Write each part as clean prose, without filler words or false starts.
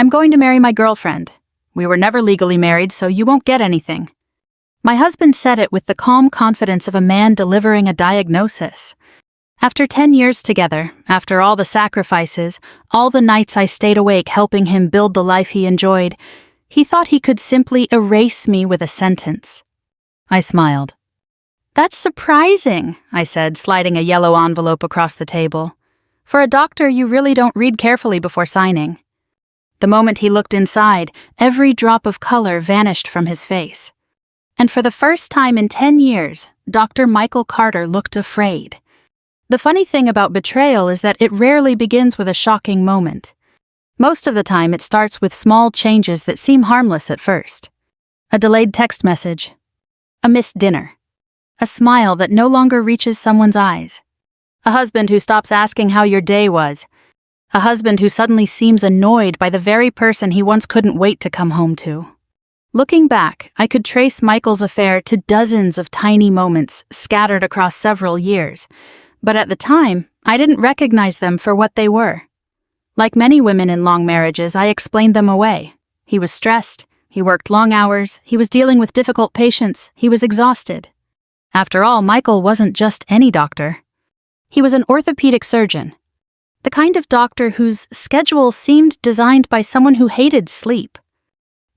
I'm going to marry my girlfriend. We were never legally married, so you won't get anything." My husband said it with the calm confidence of a man delivering a diagnosis. After 10 years together, after all the sacrifices, all the nights I stayed awake helping him build the life he enjoyed, he thought he could simply erase me with a sentence. I smiled. "That's surprising," I said, sliding a yellow envelope across the table. "For a doctor, you really don't read carefully before signing." The moment he looked inside, every drop of color vanished from his face. And for the first time in 10 years, Dr. Michael Carter looked afraid. The funny thing about betrayal is that it rarely begins with a shocking moment. Most of the time, it starts with small changes that seem harmless at first. A delayed text message. A missed dinner. A smile that no longer reaches someone's eyes. A husband who stops asking how your day was. A husband who suddenly seems annoyed by the very person he once couldn't wait to come home to. Looking back, I could trace Michael's affair to dozens of tiny moments scattered across several years. But at the time, I didn't recognize them for what they were. Like many women in long marriages, I explained them away. He was stressed, he worked long hours, he was dealing with difficult patients, he was exhausted. After all, Michael wasn't just any doctor. He was an orthopedic surgeon. The kind of doctor whose schedule seemed designed by someone who hated sleep.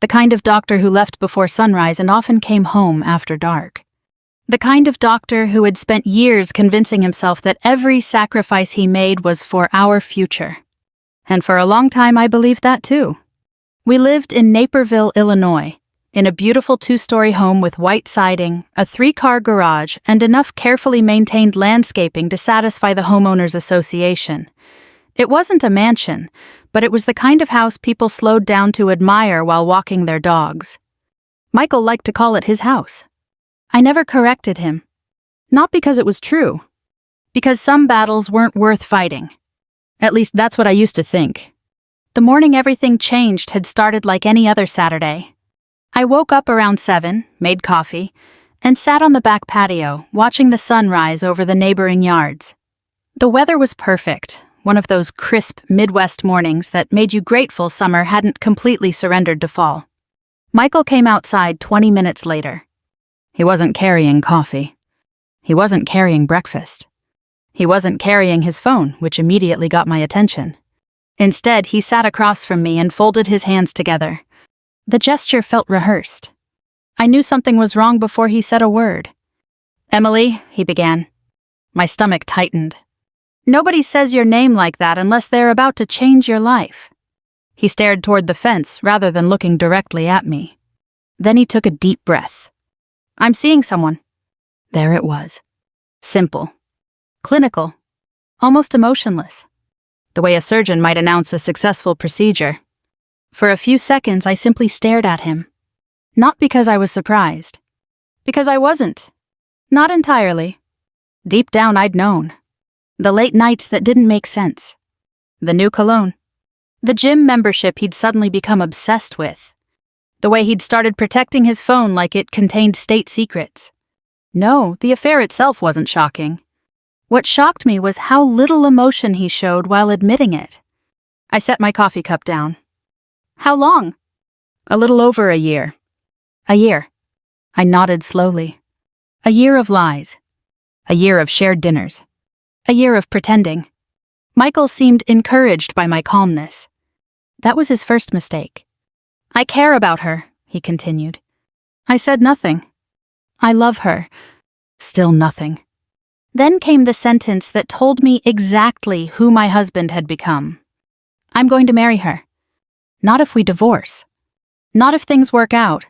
The kind of doctor who left before sunrise and often came home after dark. The kind of doctor who had spent years convincing himself that every sacrifice he made was for our future. And for a long time I believed that too. We lived in Naperville, Illinois, in a beautiful 2-story home with white siding, a 3-car garage, and enough carefully maintained landscaping to satisfy the homeowners association. It wasn't a mansion, but it was the kind of house people slowed down to admire while walking their dogs. Michael liked to call it his house. I never corrected him. Not because it was true. Because some battles weren't worth fighting. At least that's what I used to think. The morning everything changed had started like any other Saturday. I woke up around 7, made coffee, and sat on the back patio, watching the sun rise over the neighboring yards. The weather was perfect, one of those crisp Midwest mornings that made you grateful summer hadn't completely surrendered to fall. Michael came outside 20 minutes later. He wasn't carrying coffee. He wasn't carrying breakfast. He wasn't carrying his phone, which immediately got my attention. Instead, he sat across from me and folded his hands together. The gesture felt rehearsed. I knew something was wrong before he said a word. "Emily," he began. My stomach tightened. "Nobody says your name like that unless they're about to change your life." He stared toward the fence rather than looking directly at me. Then he took a deep breath. "I'm seeing someone." There it was. Simple. Clinical. Almost emotionless. The way a surgeon might announce a successful procedure. For a few seconds, I simply stared at him. Not because I was surprised. Because I wasn't. Not entirely. Deep down, I'd known. The late nights that didn't make sense. The new cologne. The gym membership he'd suddenly become obsessed with. The way he'd started protecting his phone like it contained state secrets. No, the affair itself wasn't shocking. What shocked me was how little emotion he showed while admitting it. I set my coffee cup down. "How long?" "A little over a year." "A year." I nodded slowly. A year of lies. A year of shared dinners. A year of pretending. Michael seemed encouraged by my calmness. That was his first mistake. "I care about her," he continued. I said nothing. "I love her." Still nothing. Then came the sentence that told me exactly who my husband had become. "I'm going to marry her. Not if we divorce. Not if things work out.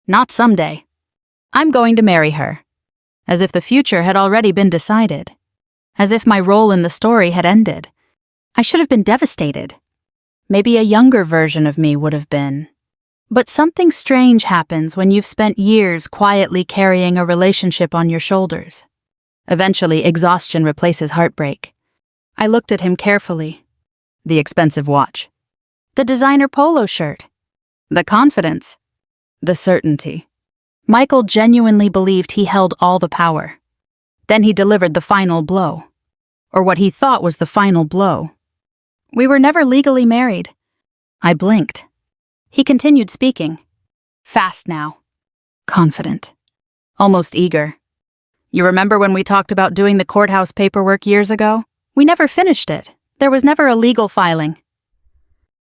Not someday. I'm going to marry her." As if the future had already been decided. As if my role in the story had ended. I should have been devastated. Maybe a younger version of me would have been. But something strange happens when you've spent years quietly carrying a relationship on your shoulders. Eventually, exhaustion replaces heartbreak. I looked at him carefully. The expensive watch. The designer polo shirt. The confidence. The certainty. Michael genuinely believed he held all the power. Then he delivered the final blow. Or what he thought was the final blow. We were never legally married. I blinked. He continued speaking. Fast now. Confident. Almost eager. You remember when we talked about doing the courthouse paperwork years ago? We never finished it. There was never a legal filing.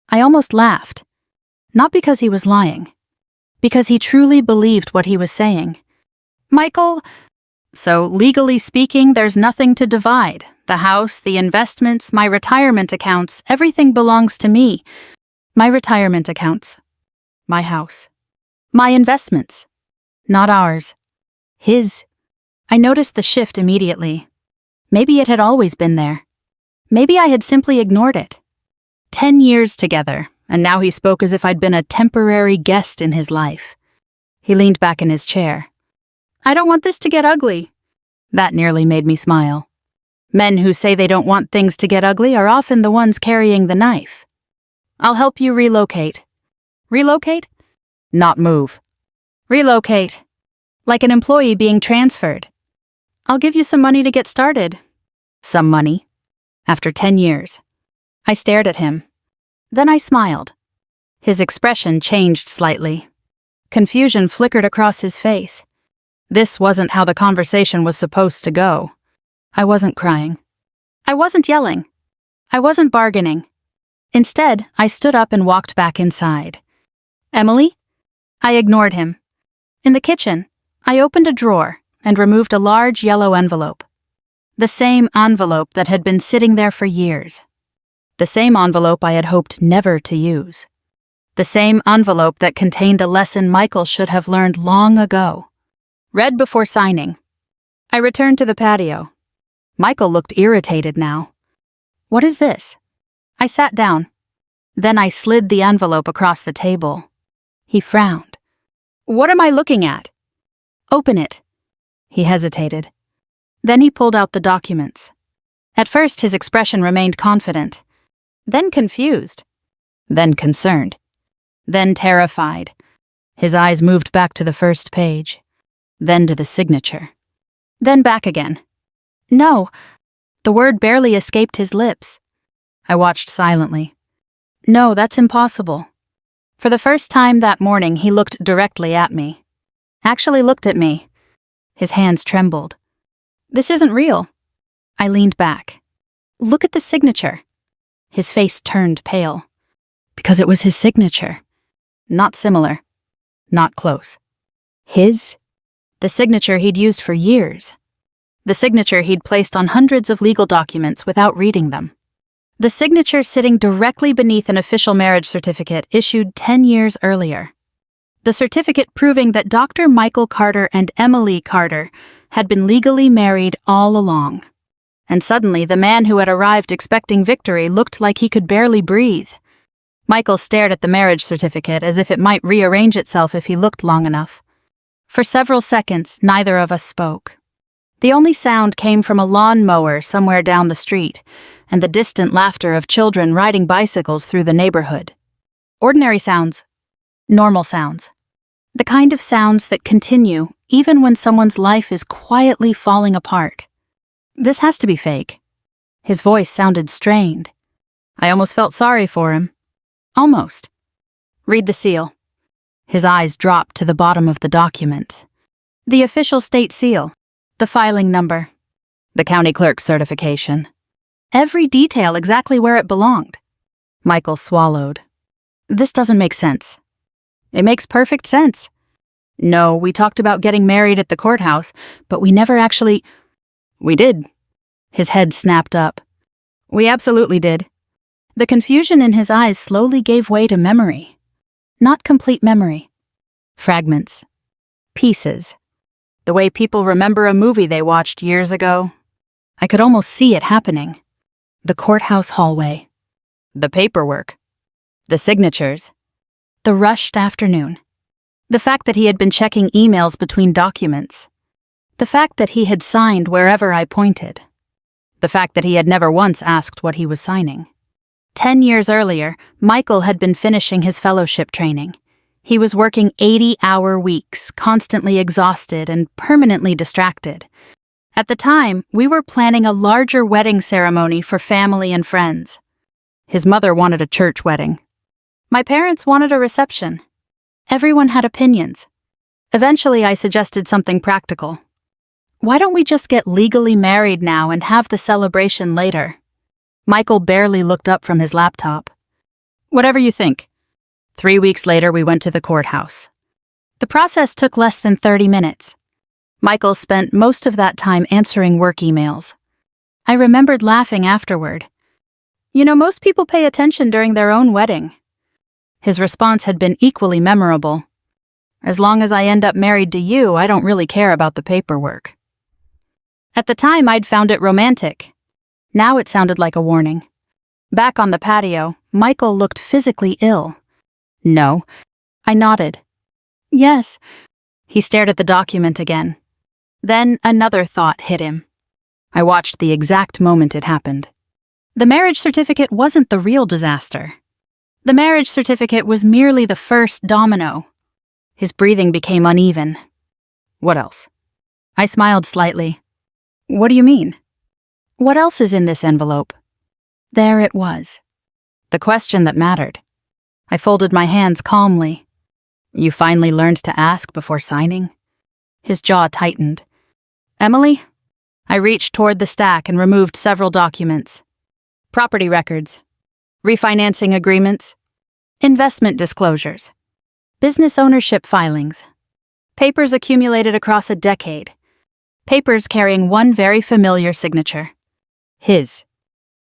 I almost laughed. Not because he was lying. Because he truly believed what he was saying. Michael, so legally speaking, there's nothing to divide. The house, the investments, my retirement accounts, everything belongs to me. My retirement accounts. My house. My investments. Not ours. His. I noticed the shift immediately. Maybe it had always been there. Maybe I had simply ignored it. 10 years together, and now he spoke as if I'd been a temporary guest in his life. He leaned back in his chair. I don't want this to get ugly. That nearly made me smile. Men who say they don't want things to get ugly are often the ones carrying the knife. I'll help you relocate. Relocate? Not move. Relocate. Like an employee being transferred. I'll give you some money to get started. Some money. After 10 years. I stared at him. Then I smiled. His expression changed slightly. Confusion flickered across his face. This wasn't how the conversation was supposed to go. I wasn't crying. I wasn't yelling. I wasn't bargaining. Instead, I stood up and walked back inside. Emily? I ignored him. In the kitchen, I opened a drawer and removed a large yellow envelope. The same envelope that had been sitting there for years. The same envelope I had hoped never to use. The same envelope that contained a lesson Michael should have learned long ago. Read before signing. I returned to the patio. Michael looked irritated now. What is this? I sat down. Then I slid the envelope across the table. He frowned. What am I looking at? Open it. He hesitated. Then he pulled out the documents. At first his expression remained confident. Then confused. Then concerned. Then terrified. His eyes moved back to the first page. Then to the signature. Then back again. No. The word barely escaped his lips. I watched silently. No, that's impossible. For the first time that morning, he looked directly at me. Actually looked at me. His hands trembled. This isn't real. I leaned back. Look at the signature. His face turned pale. Because it was his signature. Not similar. Not close. His? The signature he'd used for years. The signature he'd placed on hundreds of legal documents without reading them. The signature sitting directly beneath an official marriage certificate issued 10 years earlier. The certificate proving that Dr. Michael Carter and Emily Carter had been legally married all along. And suddenly the man who had arrived expecting victory looked like he could barely breathe. Michael stared at the marriage certificate as if it might rearrange itself if he looked long enough. For several seconds, neither of us spoke. The only sound came from a lawn mower somewhere down the street, and the distant laughter of children riding bicycles through the neighborhood. Ordinary sounds. Normal sounds. The kind of sounds that continue even when someone's life is quietly falling apart. This has to be fake. His voice sounded strained. I almost felt sorry for him. Almost. Read the seal. His eyes dropped to the bottom of the document. The official state seal. The filing number. The county clerk's certification. Every detail exactly where it belonged. Michael swallowed. This doesn't make sense. It makes perfect sense. No, we talked about getting married at the courthouse, but we never actually... We did. His head snapped up. We absolutely did. The confusion in his eyes slowly gave way to memory. Not complete memory. Fragments. Pieces. The way people remember a movie they watched years ago. I could almost see it happening. The courthouse hallway. The paperwork. The signatures. The rushed afternoon. The fact that he had been checking emails between documents. The fact that he had signed wherever I pointed. The fact that he had never once asked what he was signing. 10 years earlier, Michael had been finishing his fellowship training. He was working 80-hour weeks, constantly exhausted and permanently distracted. At the time, we were planning a larger wedding ceremony for family and friends. His mother wanted a church wedding. My parents wanted a reception. Everyone had opinions. Eventually, I suggested something practical. Why don't we just get legally married now and have the celebration later? Michael barely looked up from his laptop. Whatever you think. 3 weeks later, we went to the courthouse. The process took less than 30 minutes. Michael spent most of that time answering work emails. I remembered laughing afterward. You know, most people pay attention during their own wedding. His response had been equally memorable. As long as I end up married to you, I don't really care about the paperwork. At the time, I'd found it romantic. Now it sounded like a warning. Back on the patio, Michael looked physically ill. No. I nodded. Yes. He stared at the document again. Then another thought hit him. I watched the exact moment it happened. The marriage certificate wasn't the real disaster. The marriage certificate was merely the first domino. His breathing became uneven. What else? I smiled slightly. What do you mean? What else is in this envelope? There it was. The question that mattered. I folded my hands calmly. You finally learned to ask before signing? His jaw tightened. Emily? I reached toward the stack and removed several documents. Property records. Refinancing agreements. Investment disclosures. Business ownership filings. Papers accumulated across a decade. Papers carrying one very familiar signature. His.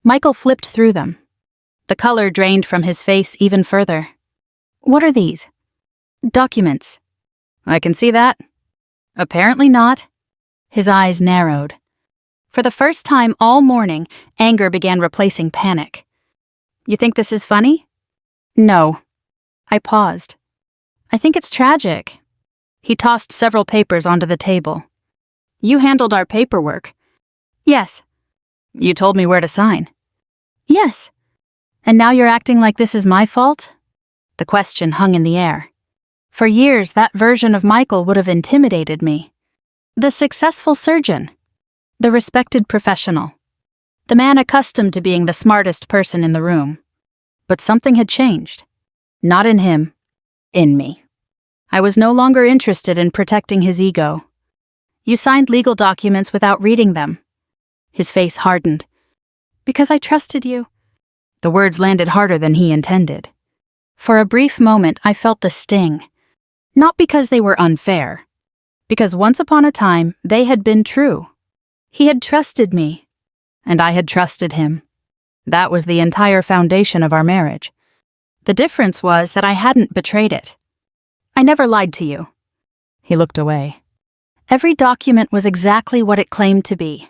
Michael flipped through them. The color drained from his face even further. What are these? Documents. I can see that. Apparently not. His eyes narrowed. For the first time all morning, anger began replacing panic. You think this is funny? No. I paused. I think it's tragic. He tossed several papers onto the table. You handled our paperwork. Yes. You told me where to sign. Yes. And now you're acting like this is my fault? The question hung in the air. For years, that version of Michael would have intimidated me. The successful surgeon. The respected professional. The man accustomed to being the smartest person in the room. But something had changed. Not in him. In me. I was no longer interested in protecting his ego. You signed legal documents without reading them. His face hardened. Because I trusted you. The words landed harder than he intended. For a brief moment, I felt the sting. Not because they were unfair. Because once upon a time, they had been true. He had trusted me. And I had trusted him. That was the entire foundation of our marriage. The difference was that I hadn't betrayed it. I never lied to you. He looked away. Every document was exactly what it claimed to be.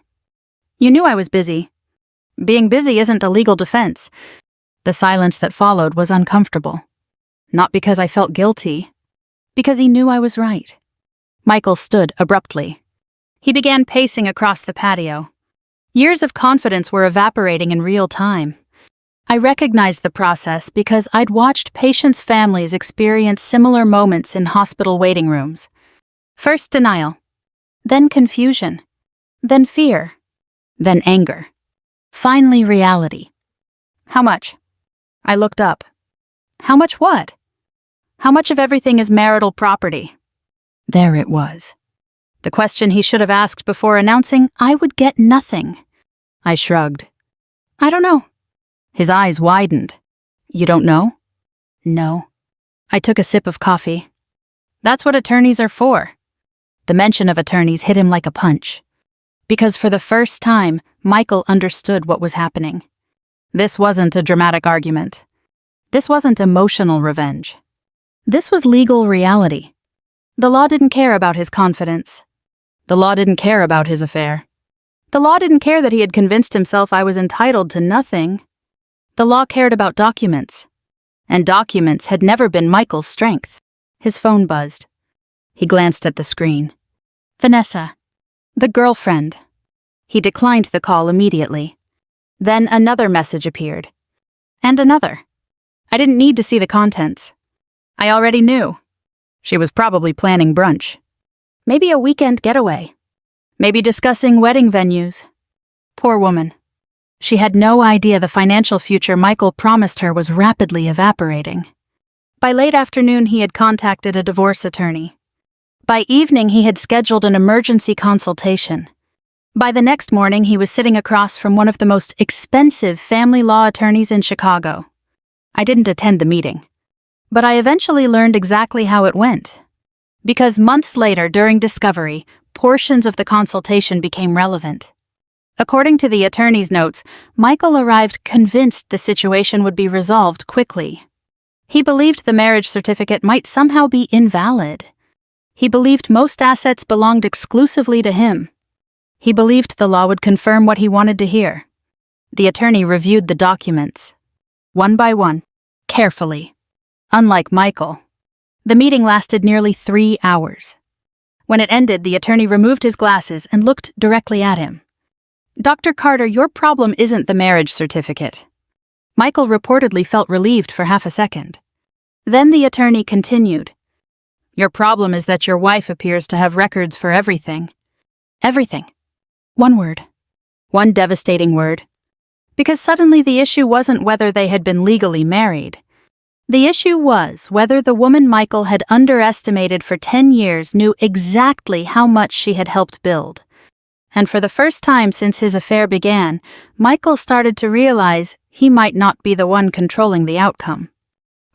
You knew I was busy. Being busy isn't a legal defense. The silence that followed was uncomfortable. Not because I felt guilty, because he knew I was right. Michael stood abruptly. He began pacing across the patio. Years of confidence were evaporating in real time. I recognized the process because I'd watched patients' families experience similar moments in hospital waiting rooms. First denial, then confusion, then fear, then anger. Finally reality. How much? I looked up. How much what? How much of everything is marital property? There it was. The question he should have asked before announcing I would get nothing. I shrugged. I don't know. His eyes widened. You don't know? No. I took a sip of coffee. That's what attorneys are for. The mention of attorneys hit him like a punch. Because for the first time, Michael understood what was happening. This wasn't a dramatic argument. This wasn't emotional revenge. This was legal reality. The law didn't care about his confidence. The law didn't care about his affair. The law didn't care that he had convinced himself I was entitled to nothing. The law cared about documents. And documents had never been Michael's strength. His phone buzzed. He glanced at the screen. Vanessa. The girlfriend. He declined the call immediately. Then another message appeared. And another. I didn't need to see the contents. I already knew. She was probably planning brunch. Maybe a weekend getaway. Maybe discussing wedding venues. Poor woman. She had no idea the financial future Michael promised her was rapidly evaporating. By late afternoon, he had contacted a divorce attorney. By evening, he had scheduled an emergency consultation. By the next morning, he was sitting across from one of the most expensive family law attorneys in Chicago. I didn't attend the meeting, but I eventually learned exactly how it went. Because months later, during discovery, portions of the consultation became relevant. According to the attorney's notes, Michael arrived convinced the situation would be resolved quickly. He believed the marriage certificate might somehow be invalid. He believed most assets belonged exclusively to him. He believed the law would confirm what he wanted to hear. The attorney reviewed the documents, one by one, carefully. Unlike Michael, the meeting lasted nearly 3 hours. When it ended, the attorney removed his glasses and looked directly at him. "Dr. Carter, your problem isn't the marriage certificate." Michael reportedly felt relieved for half a second. Then the attorney continued. "Your problem is that your wife appears to have records for everything." Everything. One word. One devastating word. Because suddenly the issue wasn't whether they had been legally married. The issue was whether the woman Michael had underestimated for 10 years knew exactly how much she had helped build. And for the first time since his affair began, Michael started to realize he might not be the one controlling the outcome.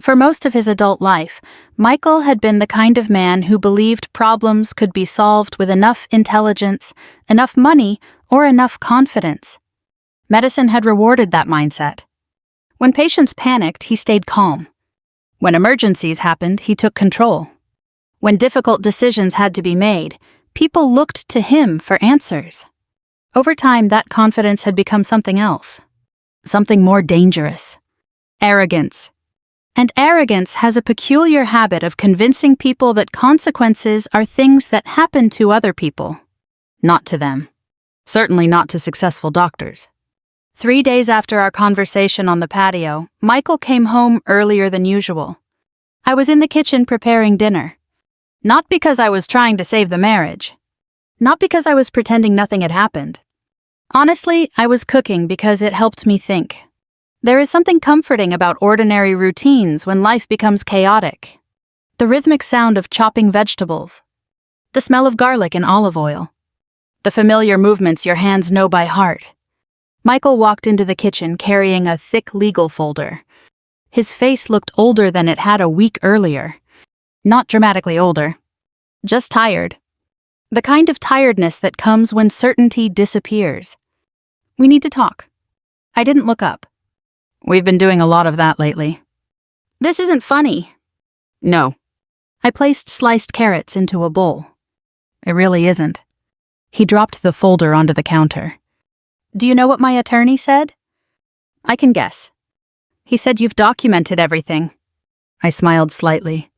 For most of his adult life, Michael had been the kind of man who believed problems could be solved with enough intelligence, enough money, or enough confidence. Medicine had rewarded that mindset. When patients panicked, he stayed calm. When emergencies happened, he took control. When difficult decisions had to be made, people looked to him for answers. Over time, that confidence had become something else. Something more dangerous. Arrogance. And arrogance has a peculiar habit of convincing people that consequences are things that happen to other people, not to them. Certainly not to successful doctors. 3 days after our conversation on the patio, Michael came home earlier than usual. I was in the kitchen preparing dinner. Not because I was trying to save the marriage. Not because I was pretending nothing had happened. Honestly, I was cooking because it helped me think. There is something comforting about ordinary routines when life becomes chaotic. The rhythmic sound of chopping vegetables. The smell of garlic and olive oil. The familiar movements your hands know by heart. Michael walked into the kitchen carrying a thick legal folder. His face looked older than it had a week earlier. Not dramatically older. Just tired. The kind of tiredness that comes when certainty disappears. "We need to talk." I didn't look up. "We've been doing a lot of that lately." "This isn't funny." "No." I placed sliced carrots into a bowl. "It really isn't." He dropped the folder onto the counter. "Do you know what my attorney said?" "I can guess." "He said you've documented everything." I smiled slightly.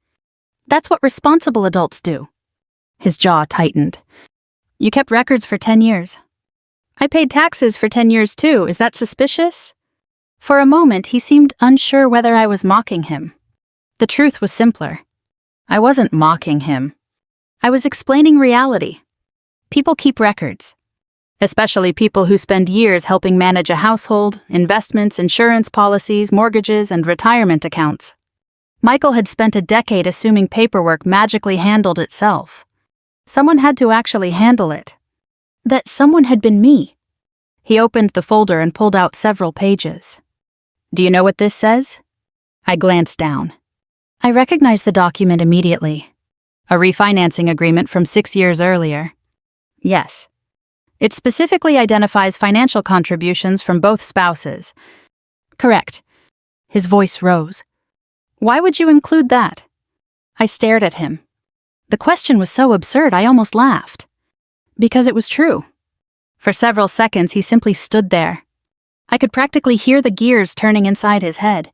"That's what responsible adults do." His jaw tightened. "You kept records for 10 years. I paid taxes for 10 years too. Is that suspicious?" For a moment, he seemed unsure whether I was mocking him. The truth was simpler. I wasn't mocking him. I was explaining reality. People keep records. Especially people who spend years helping manage a household, investments, insurance policies, mortgages, and retirement accounts. Michael had spent a decade assuming paperwork magically handled itself. Someone had to actually handle it. That someone had been me. He opened the folder and pulled out several pages. "Do you know what this says?" I glanced down. I recognized the document immediately. A refinancing agreement from 6 years earlier. Yes. It specifically identifies financial contributions from both spouses. Correct. His voice rose. "Why would you include that?" I stared at him. The question was so absurd I almost laughed. Because it was true. For several seconds he simply stood there. I could practically hear the gears turning inside his head.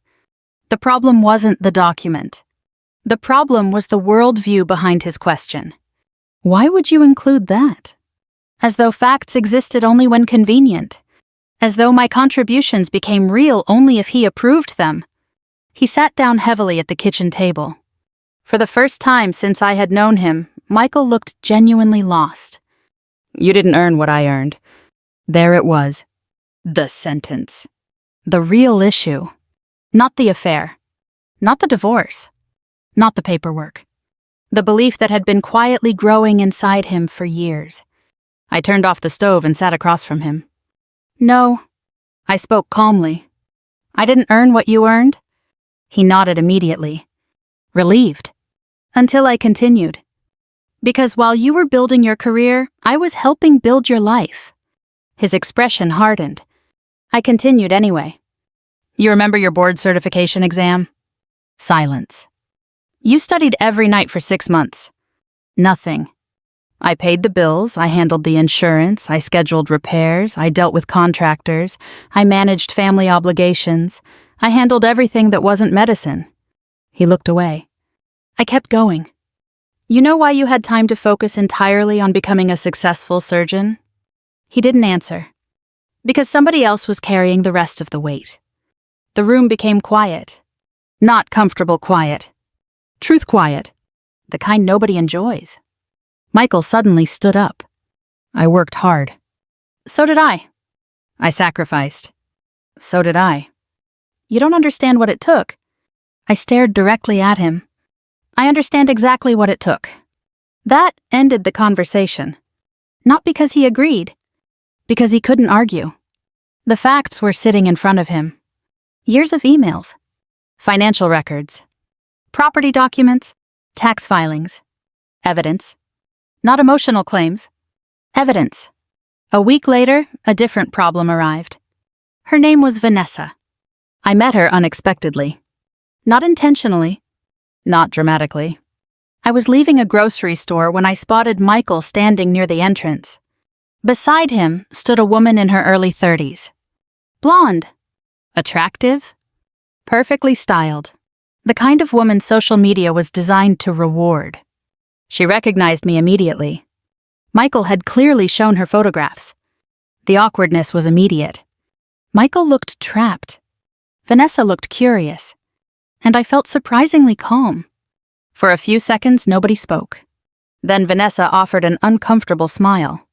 The problem wasn't the document. The problem was the worldview behind his question. Why would you include that? As though facts existed only when convenient. As though my contributions became real only if he approved them. He sat down heavily at the kitchen table. For the first time since I had known him, Michael looked genuinely lost. "You didn't earn what I earned." There it was. The sentence. The real issue. Not the affair. Not the divorce. not the paperwork. The belief that had been quietly growing inside him for years. I turned off the stove and sat across from him. No, I spoke calmly. I didn't earn what you earned. He nodded immediately, relieved, until I continued. Because while you were building your career, I was helping build your life. His expression hardened. I continued anyway. You remember your board certification exam? Silence. You studied every night for 6 months. Nothing. I paid the bills, I handled the insurance, I scheduled repairs, I dealt with contractors, I managed family obligations, I handled everything that wasn't medicine. He looked away. I kept going. You know why you had time to focus entirely on becoming a successful surgeon? He didn't answer. Because somebody else was carrying the rest of the weight. The room became quiet. Not comfortable quiet. Truth quiet. The kind nobody enjoys. Michael suddenly stood up. I worked hard. So did I. I sacrificed. So did I. You don't understand what it took. I stared directly at him. I understand exactly what it took. That ended the conversation. Not because he agreed. Because he couldn't argue. The facts were sitting in front of him. Years of emails. Financial records. Property documents. Tax filings. Evidence. Not emotional claims. Evidence. A week later, a different problem arrived. Her name was Vanessa. I met her unexpectedly. Not intentionally. Not dramatically. I was leaving a grocery store when I spotted Michael standing near the entrance. Beside him stood a woman in her early 30s. Blonde. Attractive. Perfectly styled. The kind of woman social media was designed to reward. She recognized me immediately. Michael had clearly shown her photographs. The awkwardness was immediate. Michael looked trapped. Vanessa looked curious. And I felt surprisingly calm. For a few seconds, nobody spoke. Then Vanessa offered an uncomfortable smile.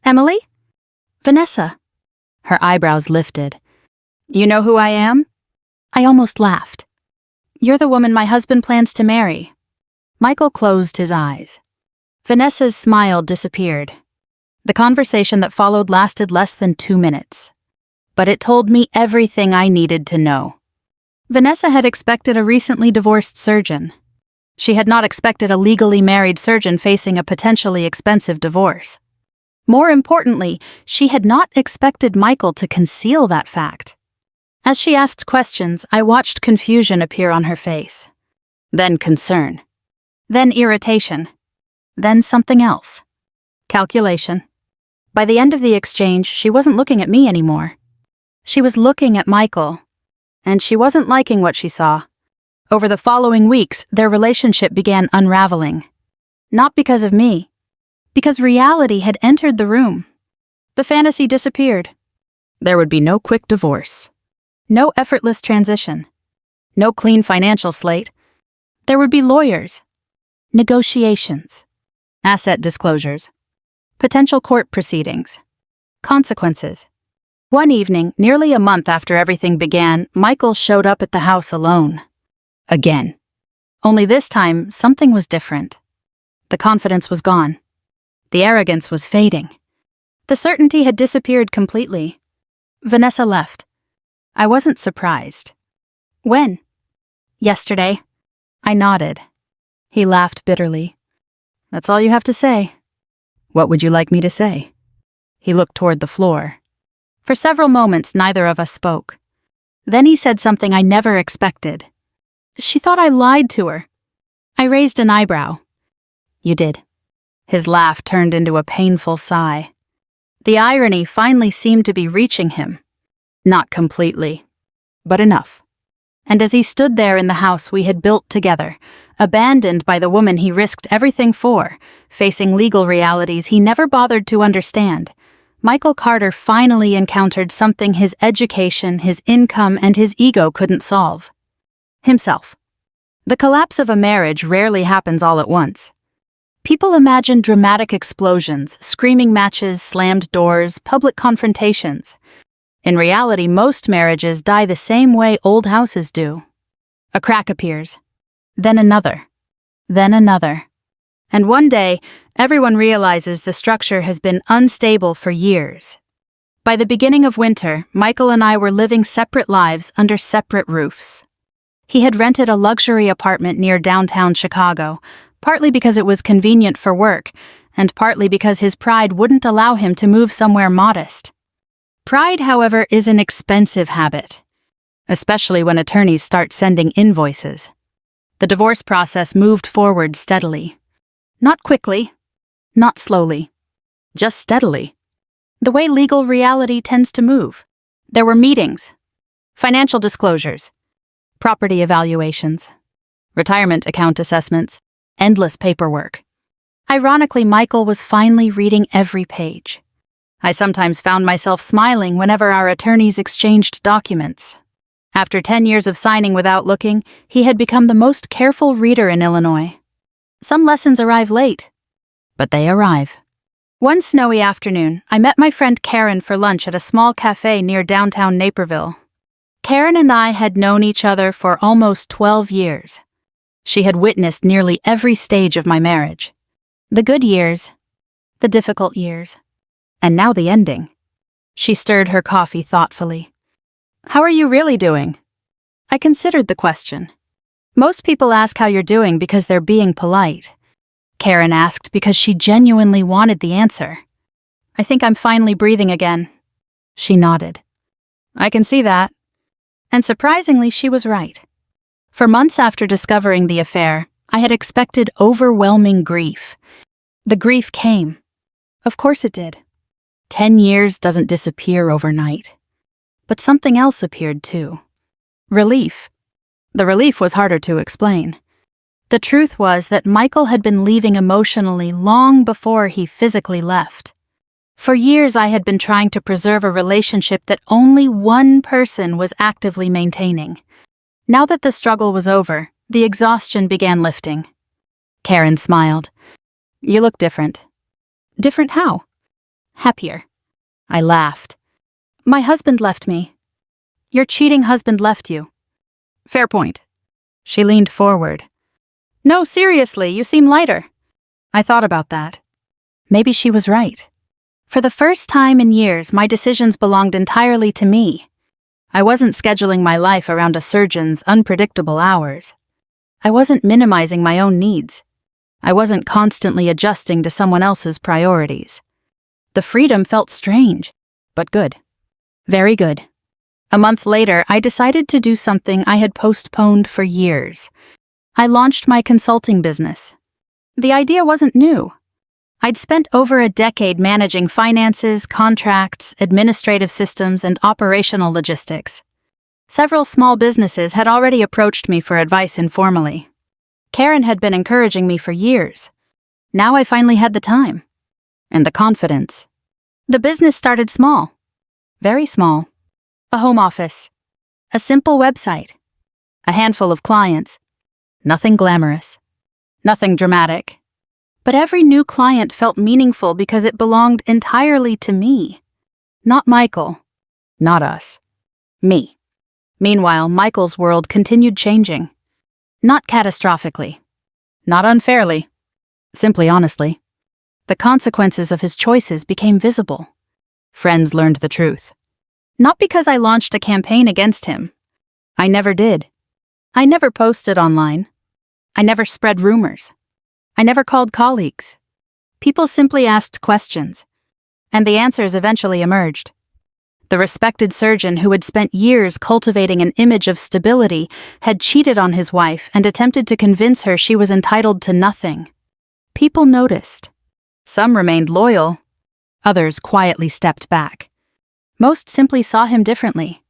Emily? Vanessa. Her eyebrows lifted. You know who I am? I almost laughed. You're the woman my husband plans to marry. Michael closed his eyes. Vanessa's smile disappeared. The conversation that followed lasted less than 2 minutes. But it told me everything I needed to know. Vanessa had expected a recently divorced surgeon. She had not expected a legally married surgeon facing a potentially expensive divorce. More importantly, she had not expected Michael to conceal that fact. As she asked questions, I watched confusion appear on her face. Then concern. Then irritation. Then something else. Calculation. By the end of the exchange, she wasn't looking at me anymore. She was looking at Michael. And she wasn't liking what she saw. Over the following weeks, their relationship began unraveling. Not because of me. Because reality had entered the room. The fantasy disappeared. There would be no quick divorce. No effortless transition. No clean financial slate. There would be lawyers. Negotiations. Asset disclosures. Potential court proceedings. Consequences. One evening, nearly a month after everything began, Michael showed up at the house alone. Again. Only this time, something was different. The confidence was gone. The arrogance was fading. The certainty had disappeared completely. Vanessa left. I wasn't surprised. When? Yesterday. I nodded. He laughed bitterly. That's all you have to say. What would you like me to say? He looked toward the floor. For several moments, neither of us spoke. Then he said something I never expected. She thought I lied to her. I raised an eyebrow. You did. His laugh turned into a painful sigh. The irony finally seemed to be reaching him. Not completely, but enough. And as he stood there in the house we had built together, abandoned by the woman he risked everything for, facing legal realities he never bothered to understand, Michael Carter finally encountered something his education, his income, and his ego couldn't solve. Himself. The collapse of a marriage rarely happens all at once. People imagine dramatic explosions, screaming matches, slammed doors, public confrontations. In reality, most marriages die the same way old houses do. A crack appears. then another, then another. And one day, everyone realizes the structure has been unstable for years. By the beginning of winter, Michael and I were living separate lives under separate roofs. He had rented a luxury apartment near downtown Chicago, partly because it was convenient for work, and partly because his pride wouldn't allow him to move somewhere modest. Pride, however, is an expensive habit, especially when attorneys start sending invoices. The divorce process moved forward steadily. Not quickly, not slowly, just steadily. The way legal reality tends to move. There were meetings, financial disclosures, property evaluations, retirement account assessments, endless paperwork. Ironically, Michael was finally reading every page. I sometimes found myself smiling whenever our attorneys exchanged documents. After 10 years of signing without looking, he had become the most careful reader in Illinois. Some lessons arrive late, but they arrive. One snowy afternoon, I met my friend Karen for lunch at a small cafe near downtown Naperville. Karen and I had known each other for almost 12 years. She had witnessed nearly every stage of my marriage. The good years, the difficult years, and now the ending. She stirred her coffee thoughtfully. "How are you really doing?" I considered the question. Most people ask how you're doing because they're being polite. Karen asked because she genuinely wanted the answer. "I think I'm finally breathing again." She nodded. "I can see that." And surprisingly, she was right. For months after discovering the affair, I had expected overwhelming grief. The grief came. Of course it did. 10 years doesn't disappear overnight. But something else appeared too. Relief. The relief was harder to explain. The truth was that Michael had been leaving emotionally long before he physically left. For years I had been trying to preserve a relationship that only one person was actively maintaining. Now that the struggle was over, the exhaustion began lifting. Karen smiled. "You look different." "Different how?" "Happier." I laughed. "My husband left me." "Your cheating husband left you." "Fair point." She leaned forward. "No, seriously, you seem lighter." I thought about that. Maybe she was right. For the first time in years, my decisions belonged entirely to me. I wasn't scheduling my life around a surgeon's unpredictable hours. I wasn't minimizing my own needs. I wasn't constantly adjusting to someone else's priorities. The freedom felt strange, but good. Very good. A month later, I decided to do something I had postponed for years. I launched my consulting business. The idea wasn't new. I'd spent over a decade managing finances, contracts, administrative systems, and operational logistics. Several small businesses had already approached me for advice informally. Karen had been encouraging me for years. Now I finally had the time. And the confidence. The business started small. Very small. A home office. A simple website. A handful of clients. Nothing glamorous. Nothing dramatic. But every new client felt meaningful because it belonged entirely to me. Not Michael. Not us. Me. Meanwhile, Michael's world continued changing. Not catastrophically. Not unfairly. Simply honestly. The consequences of his choices became visible. Friends learned the truth. Not because I launched a campaign against him. I never did. I never posted online. I never spread rumors. I never called colleagues. People simply asked questions, and the answers eventually emerged. The respected surgeon who had spent years cultivating an image of stability had cheated on his wife and attempted to convince her she was entitled to nothing. People noticed. Some remained loyal. Others quietly stepped back. Most simply saw him differently.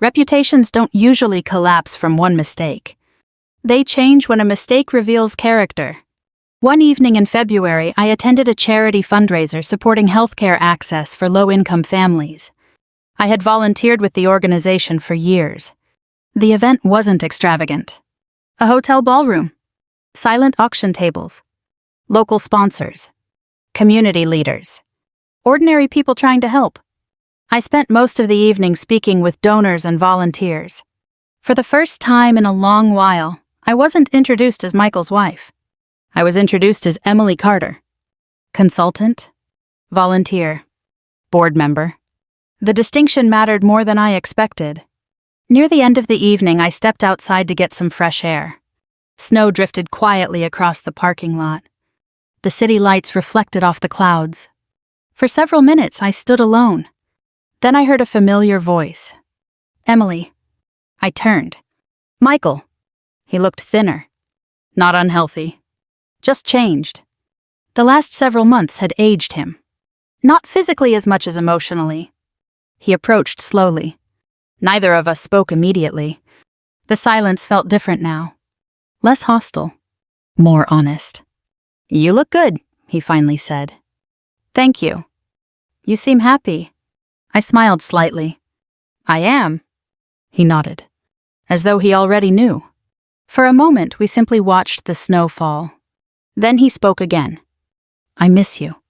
Reputations don't usually collapse from one mistake. They change when a mistake reveals character. One evening in February, I attended a charity fundraiser supporting healthcare access for low-income families. I had volunteered with the organization for years. The event wasn't extravagant. A hotel ballroom, silent auction tables, local sponsors, community leaders, ordinary people trying to help. I spent most of the evening speaking with donors and volunteers. For the first time in a long while, I wasn't introduced as Michael's wife. I was introduced as Emily Carter. Consultant, volunteer, board member. The distinction mattered more than I expected. Near the end of the evening, I stepped outside to get some fresh air. Snow drifted quietly across the parking lot. The city lights reflected off the clouds. For several minutes, I stood alone. Then I heard a familiar voice. Emily. I turned. Michael. He looked thinner. Not unhealthy. Just changed. The last several months had aged him. Not physically as much as emotionally. He approached slowly. Neither of us spoke immediately. The silence felt different now. Less hostile. More honest. You look good, he finally said. Thank you. You seem happy. I smiled slightly. I am. He nodded, as though he already knew. For a moment, we simply watched the snow fall. Then he spoke again. I miss you.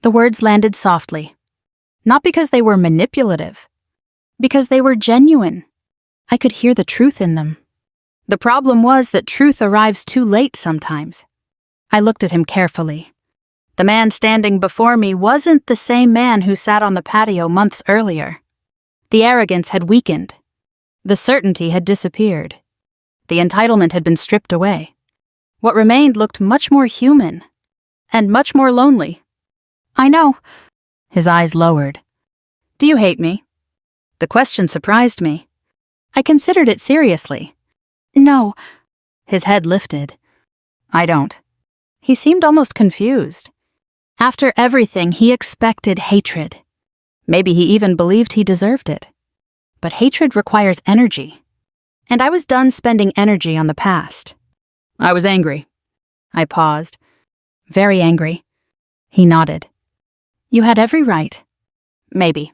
The words landed softly. Not because they were manipulative. Because they were genuine. I could hear the truth in them. The problem was that truth arrives too late sometimes. I looked at him carefully. The man standing before me wasn't the same man who sat on the patio months earlier. The arrogance had weakened. The certainty had disappeared. The entitlement had been stripped away. What remained looked much more human. And much more lonely. I know. His eyes lowered. Do you hate me? The question surprised me. I considered it seriously. No. His head lifted. I don't. He seemed almost confused. After everything, he expected hatred. Maybe he even believed he deserved it. But hatred requires energy. And I was done spending energy on the past. I was angry. I paused. Very angry. He nodded. You had every right. Maybe.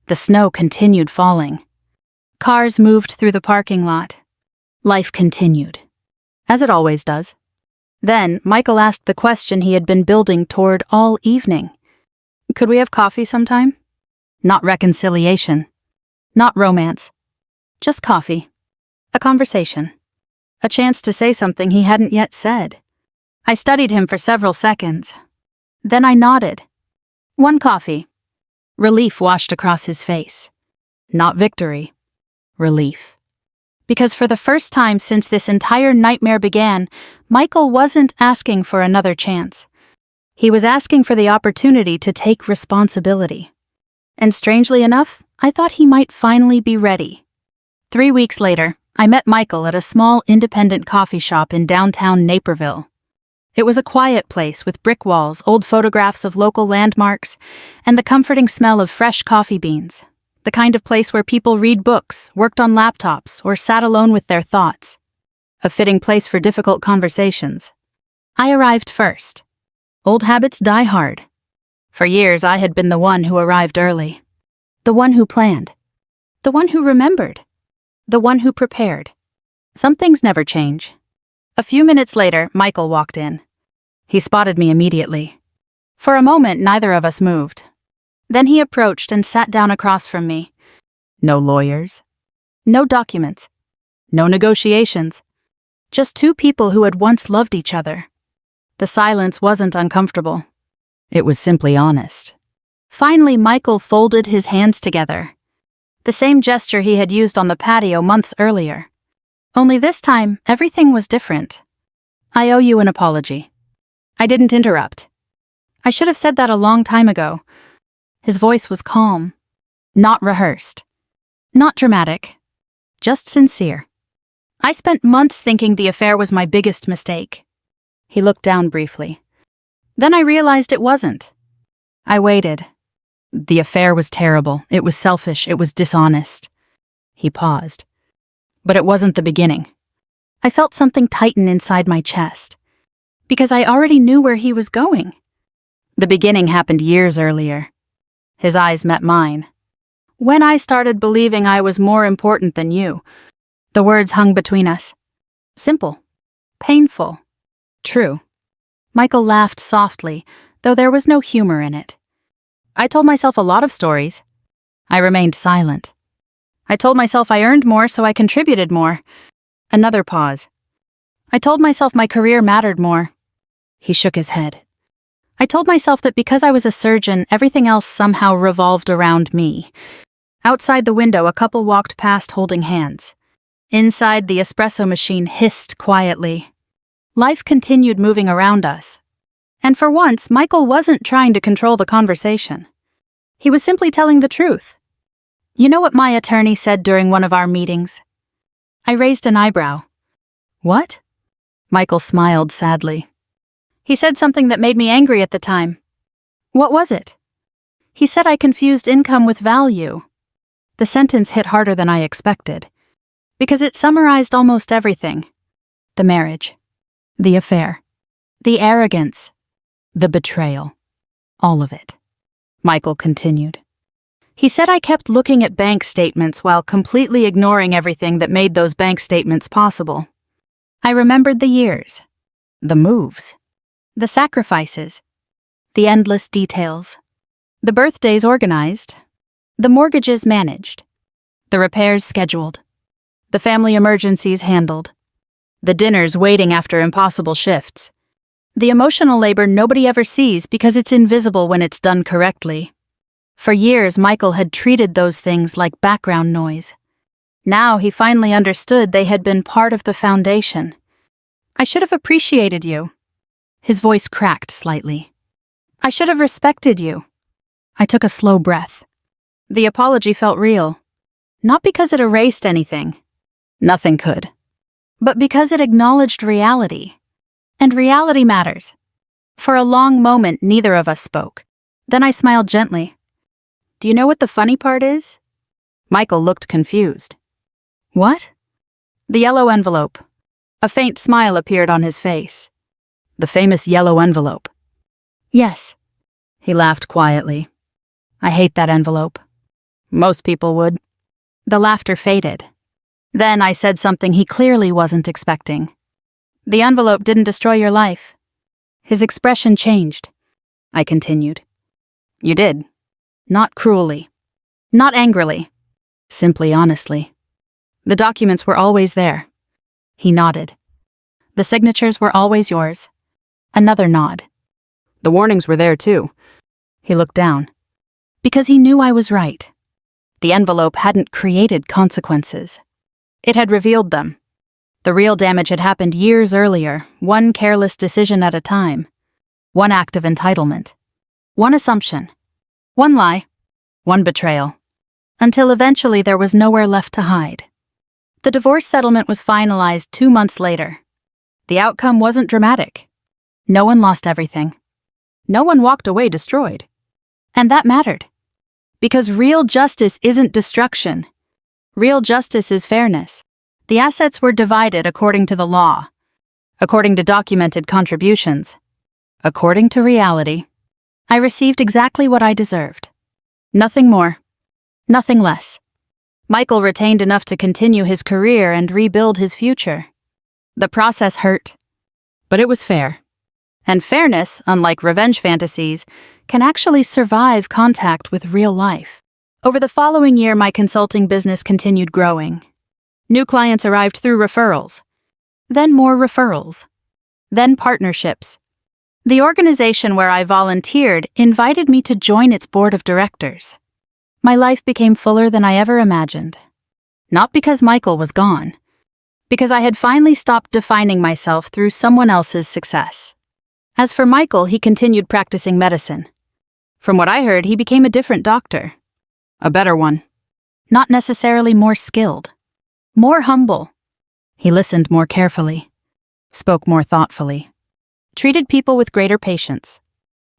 The snow continued falling. Cars moved through the parking lot. Life continued. As it always does. Then, Michael asked the question he had been building toward all evening. Could we have coffee sometime? Not reconciliation. Not romance. Just coffee. A conversation. A chance to say something he hadn't yet said. I studied him for several seconds. Then I nodded. One coffee. Relief washed across his face. Not victory. Relief. Because for the first time since this entire nightmare began, Michael wasn't asking for another chance. He was asking for the opportunity to take responsibility. And strangely enough, I thought he might finally be ready. 3 weeks later, I met Michael at a small independent coffee shop in downtown Naperville. It was a quiet place with brick walls, old photographs of local landmarks, and the comforting smell of fresh coffee beans. The kind of place where people read books, worked on laptops, or sat alone with their thoughts. A fitting place for difficult conversations. I arrived first. Old habits die hard. For years, I had been the one who arrived early. The one who planned. The one who remembered. The one who prepared. Some things never change. A few minutes later, Michael walked in. He spotted me immediately. For a moment, neither of us moved. Then he approached and sat down across from me. No lawyers. No documents. No negotiations. Just two people who had once loved each other. The silence wasn't uncomfortable. It was simply honest. Finally, Michael folded his hands together. The same gesture he had used on the patio months earlier. Only this time, everything was different. I owe you an apology. I didn't interrupt. I should have said that a long time ago. His voice was calm. Not rehearsed. Not dramatic. Just sincere. I spent months thinking the affair was my biggest mistake. He looked down briefly. Then I realized it wasn't. I waited. The affair was terrible. It was selfish. It was dishonest. He paused. But it wasn't the beginning. I felt something tighten inside my chest. Because I already knew where he was going. The beginning happened years earlier. His eyes met mine. When I started believing I was more important than you. The words hung between us. Simple. Painful. True. Michael laughed softly, though there was no humor in it. I told myself a lot of stories. I remained silent. I told myself I earned more, so I contributed more. Another pause. I told myself my career mattered more. He shook his head. I told myself that because I was a surgeon, everything else somehow revolved around me. Outside the window, a couple walked past holding hands. Inside, the espresso machine hissed quietly. Life continued moving around us. And for once, Michael wasn't trying to control the conversation. He was simply telling the truth. You know what my attorney said during one of our meetings? I raised an eyebrow. What? Michael smiled sadly. He said something that made me angry at the time. What was it? He said I confused income with value. The sentence hit harder than I expected, because it summarized almost everything. The marriage, the affair, the arrogance, the betrayal, all of it. Michael continued. He said I kept looking at bank statements while completely ignoring everything that made those bank statements possible. I remembered the years, the moves, the sacrifices, the endless details, the birthdays organized, the mortgages managed, the repairs scheduled, the family emergencies handled, the dinners waiting after impossible shifts, the emotional labor nobody ever sees because it's invisible when it's done correctly. For years, Michael had treated those things like background noise. Now he finally understood they had been part of the foundation. I should have appreciated you. His voice cracked slightly. I should have respected you. I took a slow breath. The apology felt real. Not because it erased anything. Nothing could. But because it acknowledged reality. And reality matters. For a long moment, neither of us spoke. Then I smiled gently. Do you know what the funny part is? Michael looked confused. What? The yellow envelope. A faint smile appeared on his face. The famous yellow envelope. Yes. He laughed quietly. I hate that envelope. Most people would. The laughter faded. Then I said something he clearly wasn't expecting. The envelope didn't destroy your life. His expression changed. I continued. You did. Not cruelly. Not angrily. Simply honestly. The documents were always there. He nodded. The signatures were always yours. Another nod. The warnings were there too. He looked down. Because he knew I was right. The envelope hadn't created consequences. It had revealed them. The real damage had happened years earlier, one careless decision at a time. One act of entitlement. One assumption. One lie. One betrayal. Until eventually there was nowhere left to hide. The divorce settlement was finalized 2 months later. The outcome wasn't dramatic. No one lost everything. No one walked away destroyed. And that mattered. Because real justice isn't destruction. Real justice is fairness. The assets were divided according to the law, according to documented contributions, according to reality. I received exactly what I deserved. Nothing more. Nothing less. Michael retained enough to continue his career and rebuild his future. The process hurt, but it was fair. And fairness, unlike revenge fantasies, can actually survive contact with real life. Over the following year, my consulting business continued growing. New clients arrived through referrals. Then more referrals. Then partnerships. The organization where I volunteered invited me to join its board of directors. My life became fuller than I ever imagined. Not because Michael was gone. Because I had finally stopped defining myself through someone else's success. As for Michael, he continued practicing medicine. From what I heard, he became a different doctor. A better one. Not necessarily more skilled. More humble. He listened more carefully. Spoke more thoughtfully. Treated people with greater patience.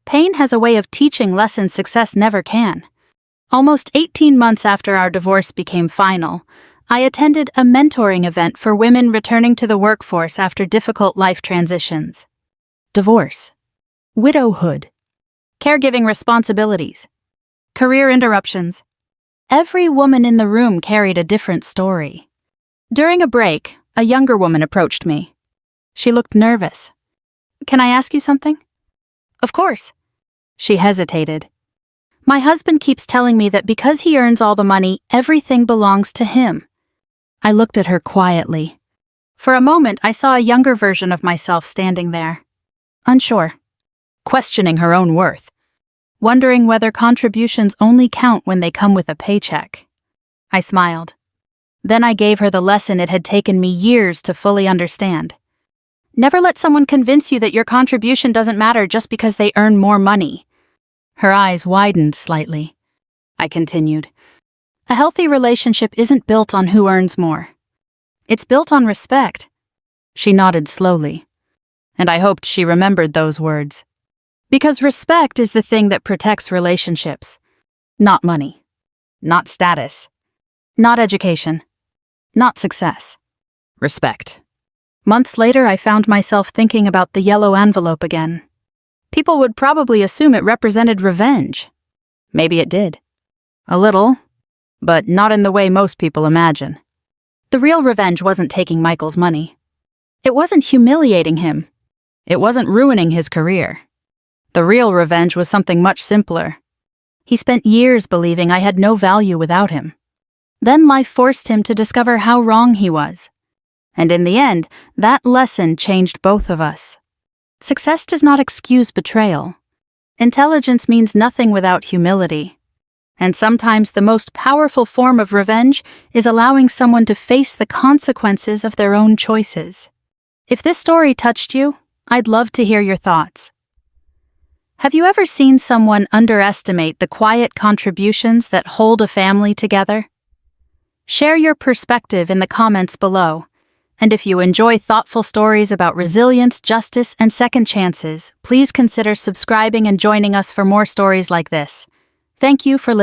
Pain has a way of teaching lessons success never can. Almost 18 months after our divorce became final, I attended a mentoring event for women returning to the workforce after difficult life transitions. Divorce. Widowhood. Caregiving responsibilities. Career interruptions. Every woman in the room carried a different story. During a break, a younger woman approached me. She looked nervous. Can I ask you something? Of course. She hesitated. My husband keeps telling me that because he earns all the money, everything belongs to him. I looked at her quietly. For a moment, I saw a younger version of myself standing there, unsure, questioning her own worth, wondering whether contributions only count when they come with a paycheck. I smiled. Then I gave her the lesson it had taken me years to fully understand. Never let someone convince you that your contribution doesn't matter just because they earn more money. Her eyes widened slightly. I continued. A healthy relationship isn't built on who earns more. It's built on respect. She nodded slowly, and I hoped she remembered those words. Because respect is the thing that protects relationships. Not money. Not status. Not education. Not success. Respect. Months later, I found myself thinking about the yellow envelope again. People would probably assume it represented revenge. Maybe it did. A little, but not in the way most people imagine. The real revenge wasn't taking Michael's money. It wasn't humiliating him. It wasn't ruining his career. The real revenge was something much simpler. He spent years believing I had no value without him. Then life forced him to discover how wrong he was. And in the end, that lesson changed both of us. Success does not excuse betrayal. Intelligence means nothing without humility. And sometimes the most powerful form of revenge is allowing someone to face the consequences of their own choices. If this story touched you, I'd love to hear your thoughts. Have you ever seen someone underestimate the quiet contributions that hold a family together? Share your perspective in the comments below. And if you enjoy thoughtful stories about resilience, justice, and second chances, please consider subscribing and joining us for more stories like this. Thank you for listening.